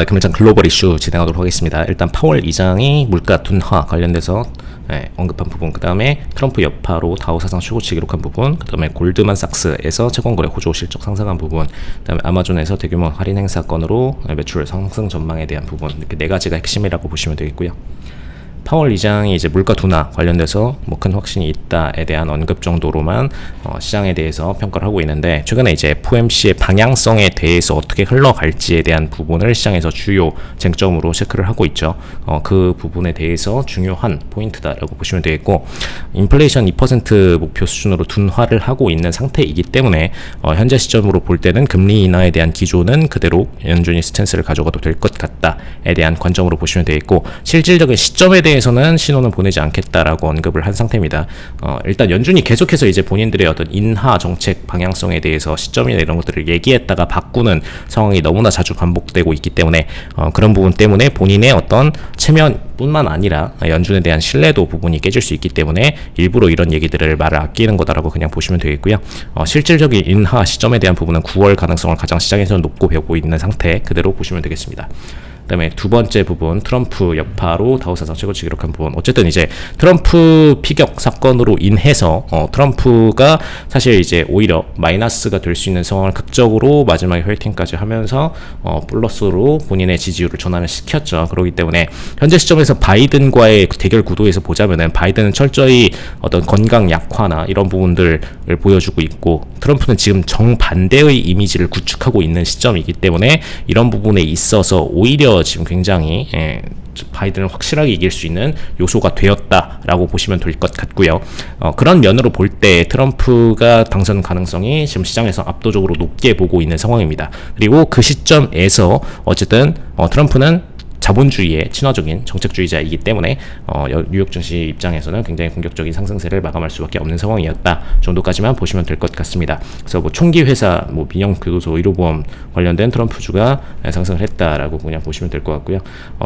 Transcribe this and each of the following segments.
금일장 글로벌 이슈 진행하도록 하겠습니다. 일단 파월 의장이 물가 둔화 관련돼서 언급한 부분, 그 다음에 트럼프 여파로 다우 사상 최고치 기록한 부분, 그 다음에 골드만삭스에서 채권거래 호조 실적 상승한 부분, 그 다음에 아마존에서 대규모 할인 행사 건으로 매출 상승 전망에 대한 부분, 이렇게 네 가지가 핵심이라고 보시면 되겠고요. 파월 의장이 이제 물가 둔화 관련돼서 뭐 큰 확신이 있다에 대한 언급 정도로만 시장에 대해서 평가를 하고 있는데, 최근에 이제 FOMC의 방향성에 대해서 어떻게 흘러갈지에 대한 부분을 시장에서 주요 쟁점으로 체크를 하고 있죠. 그 부분에 대해서 중요한 포인트다라고 보시면 되겠고, 인플레이션 2% 목표 수준으로 둔화를 하고 있는 상태이기 때문에 현재 시점으로 볼 때는 금리 인하에 대한 기조는 그대로 연준이 스탠스를 가져가도 될 것 같다에 대한 관점으로 보시면 되겠고, 실질적인 시점에 대해서는 신호는 보내지 않겠다라고 언급을 한 상태입니다. 일단 연준이 계속해서 이제 본인들의 어떤 인하 정책 방향성에 대해서 시점이나 이런 것들을 얘기했다가 바꾸는 상황이 너무나 자주 반복되고 있기 때문에 그런 부분 때문에 본인의 어떤 체면뿐만 아니라 연준에 대한 신뢰도 부분이 깨질 수 있기 때문에 일부러 이런 얘기들을 말을 아끼는 거다라고 그냥 보시면 되겠고요. 실질적인 인하 시점에 대한 부분은 9월 가능성을 가장 시장에서는 높고 배우고 있는 상태 그대로 보시면 되겠습니다. 그다음에 두 번째 부분, 트럼프 여파로 다우 사상 최고치 기록한 부분. 어쨌든 이제 트럼프 피격 사건으로 인해서 트럼프가 사실 이제 오히려 마이너스가 될 수 있는 상황을 극적으로 마지막에 혈팅까지 하면서 플러스로 본인의 지지율을 전환을 시켰죠. 그렇기 때문에 현재 시점에서 바이든과의 대결 구도에서 보자면은 바이든은 철저히 어떤 건강 약화나 이런 부분들을 보여주고 있고, 트럼프는 지금 정반대의 이미지를 구축하고 있는 시점이기 때문에 이런 부분에 있어서 오히려 지금 굉장히 바이든을 확실하게 이길 수 있는 요소가 되었다라고 보시면 될 것 같고요. 그런 면으로 볼 때 트럼프가 당선 가능성이 지금 시장에서 압도적으로 높게 보고 있는 상황입니다. 그리고 그 시점에서 어쨌든 트럼프는 자본주의의 친화적인 정책주의자이기 때문에 뉴욕 증시 입장에서는 굉장히 공격적인 상승세를 마감할 수밖에 없는 상황이었다 정도까지만 보시면 될 것 같습니다. 그래서 뭐 총기 회사, 뭐 민영 교도소, 의료보험 관련된 트럼프주가 상승을 했다라고 그냥 보시면 될 것 같고요.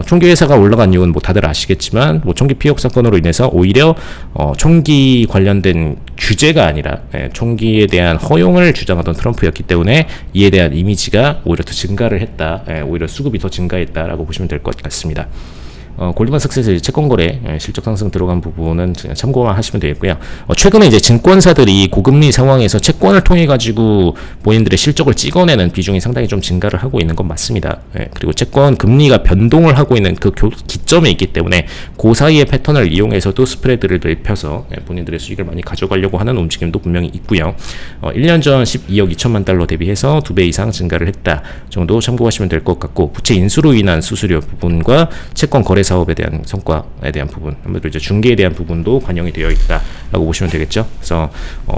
총기 회사가 올라간 이유는 뭐 다들 아시겠지만, 뭐 총기 피격 사건으로 인해서 오히려 총기 관련된 규제가 아니라 총기에 대한 허용을 주장하던 트럼프였기 때문에 이에 대한 이미지가 오히려 더 증가를 했다, 오히려 수급이 더 증가했다라고 보시면 될 것 같습니다. 골드만삭스에서 채권거래 실적 상승 들어간 부분은 참고만 하시면 되겠고요. 최근에 이제 증권사들이 고금리 상황에서 채권을 통해 가지고 본인들의 실적을 찍어내는 비중이 상당히 좀 증가를 하고 있는 건 맞습니다. 그리고 채권 금리가 변동을 하고 있는 그 기점에 있기 때문에 그 사이의 패턴을 이용해서도 스프레드를 넓혀서 본인들의 수익을 많이 가져가려고 하는 움직임도 분명히 있고요. 1년 전 12억 2천만 달러 대비해서 2배 이상 증가를 했다 정도 참고하시면 될 것 같고, 부채 인수로 인한 수수료 부분과 채권 거래 사업에 대한 성과에 대한 부분, 아무래도 이제 중개에 대한 부분도 반영이 되어 있다라고 보시면 되겠죠. 그래서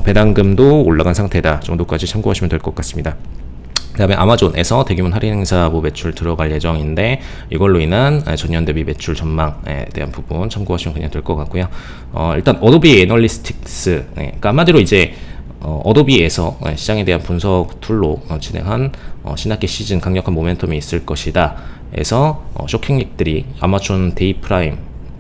배당금도 올라간 상태다 정도까지 참고하시면 될 것 같습니다. 그 다음에 아마존에서 대규모 할인 행사 매출 들어갈 예정인데, 이걸로 인한 전년 대비 매출 전망에 대한 부분 참고하시면 그냥 될 것 같고요. 일단 어도비 애널리스틱스, 그러니까 한마디로 이제 어도비에서 시장에 대한 분석 툴로 진행한 신학기 시즌 강력한 모멘텀이 있을 것이다 에서 쇼킹릭들이 아마존 데이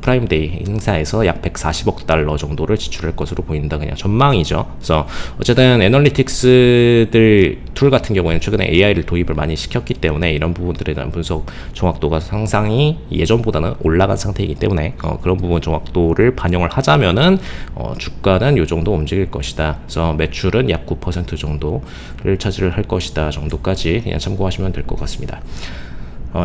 프라임데이 행사에서 약 140억 달러 정도를 지출할 것으로 보인다. 그냥 전망이죠. 그래서 어쨌든 애널리틱스들 툴 같은 경우에는 최근에 AI를 도입을 많이 시켰기 때문에 이런 부분들에 대한 분석 정확도가 상당히 예전보다는 올라간 상태이기 때문에 그런 부분 정확도를 반영을 하자면은 주가는 요 정도 움직일 것이다. 그래서 매출은 약 9% 정도를 차지를 할 것이다 정도까지 그냥 참고하시면 될 것 같습니다.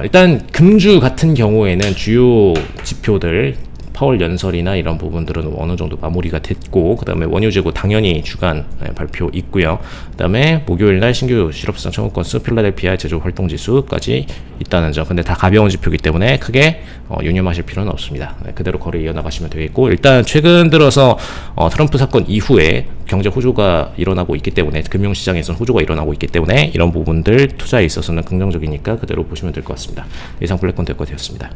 일단 금주 같은 경우에는 주요 지표들 파월 연설이나 이런 부분들은 어느 정도 마무리가 됐고, 그 다음에 원유 재고 당연히 주간 발표 있고요. 그 다음에 목요일날 신규 실업수당 청구 건수, 필라델피아 제조 활동 지수까지 있다는 점. 근데 다 가벼운 지표이기 때문에 크게 유념하실 필요는 없습니다. 그대로 거래 이어나가시면 되겠고, 일단 최근 들어서 트럼프 사건 이후에 경제 호조가 일어나고 있기 때문에, 금융시장에서는 호조가 일어나고 있기 때문에 이런 부분들 투자에 있어서는 긍정적이니까 그대로 보시면 될 것 같습니다. 이상 블랙콘 데커 되었습니다.